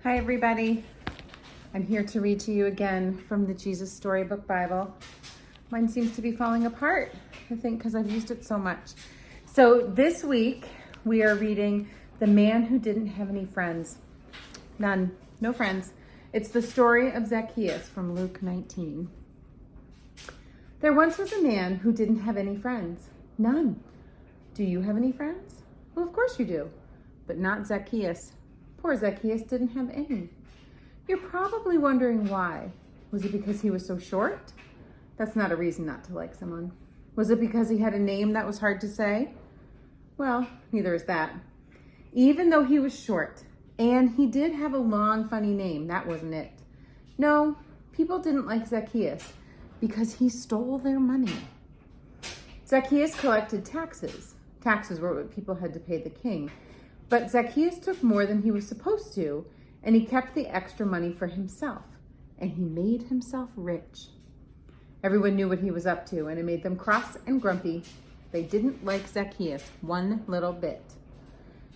Hi everybody. I'm here to read to you again from the Jesus Storybook Bible. Mine seems to be falling apart, I think because I've used it so much. So this week we are reading The Man Who Didn't Have Any Friends. None, no friends. It's the story of Zacchaeus from Luke 19. There once was a man who didn't have any friends. None. Do you have any friends? Well, of course you do, but not Zacchaeus. Poor Zacchaeus didn't have any. You're probably wondering why. Was it because he was so short? That's not a reason not to like someone. Was it because he had a name that was hard to say? Well, neither is that. Even though he was short, and he did have a long, funny name, that wasn't it. No, people didn't like Zacchaeus because he stole their money. Zacchaeus collected taxes. Taxes were what people had to pay the king. But Zacchaeus took more than he was supposed to, and he kept the extra money for himself, and he made himself rich. Everyone knew what he was up to, and it made them cross and grumpy. They didn't like Zacchaeus one little bit.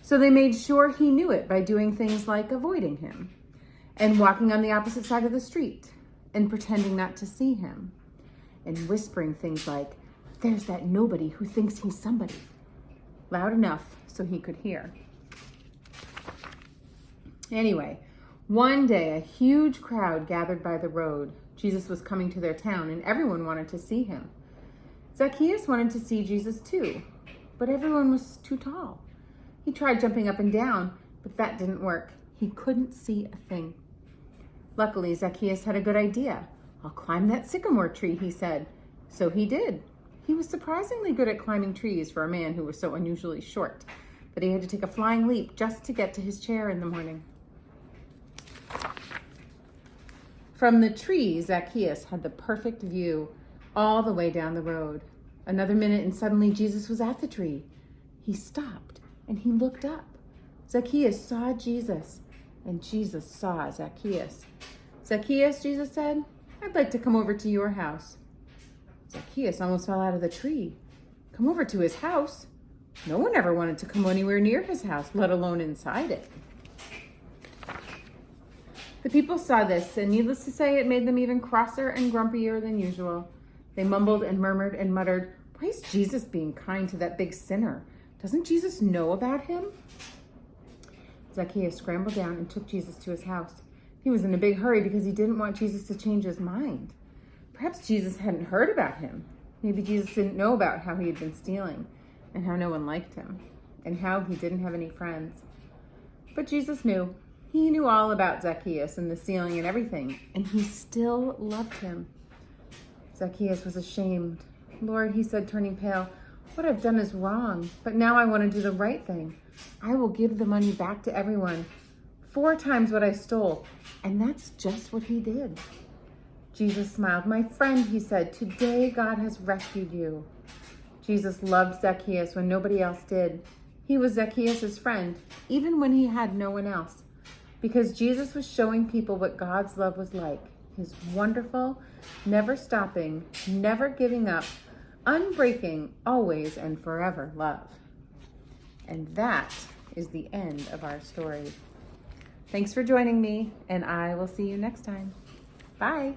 So they made sure he knew it by doing things like avoiding him, and walking on the opposite side of the street, and pretending not to see him, and whispering things like, "There's that nobody who thinks he's somebody," loud enough so he could hear. Anyway, one day a huge crowd gathered by the road. Jesus was coming to their town and everyone wanted to see him. Zacchaeus wanted to see Jesus too, but everyone was too tall. He tried jumping up and down, but that didn't work. He couldn't see a thing. Luckily, Zacchaeus had a good idea. "I'll climb that sycamore tree," he said. So he did. He was surprisingly good at climbing trees for a man who was so unusually short, but he had to take a flying leap just to get to his chair in the morning. From the tree, Zacchaeus had the perfect view all the way down the road. Another minute and suddenly Jesus was at the tree. He stopped and he looked up. Zacchaeus saw Jesus and Jesus saw Zacchaeus. "Zacchaeus," Jesus said, "I'd like to come over to your house." Zacchaeus almost fell out of the tree. Come over to his house? No one ever wanted to come anywhere near his house, let alone inside it. The people saw this, and needless to say, it made them even crosser and grumpier than usual. They mumbled and murmured and muttered, "Why is Jesus being kind to that big sinner? Doesn't Jesus know about him?" Zacchaeus scrambled down and took Jesus to his house. He was in a big hurry because he didn't want Jesus to change his mind. Perhaps Jesus hadn't heard about him. Maybe Jesus didn't know about how he had been stealing, and how no one liked him, and how he didn't have any friends. But Jesus knew. He knew all about Zacchaeus and the stealing and everything, and he still loved him. Zacchaeus was ashamed. "Lord," he said, turning pale, "what I've done is wrong, but now I want to do the right thing. I will give the money back to everyone, 4 times what I stole." And that's just what he did. Jesus smiled. "My friend," he said, "today God has rescued you." Jesus loved Zacchaeus when nobody else did. He was Zacchaeus' friend, even when he had no one else, because Jesus was showing people what God's love was like. His wonderful, never stopping, never giving up, unbreaking, always and forever love. And that is the end of our story. Thanks for joining me, and I will see you next time. Bye.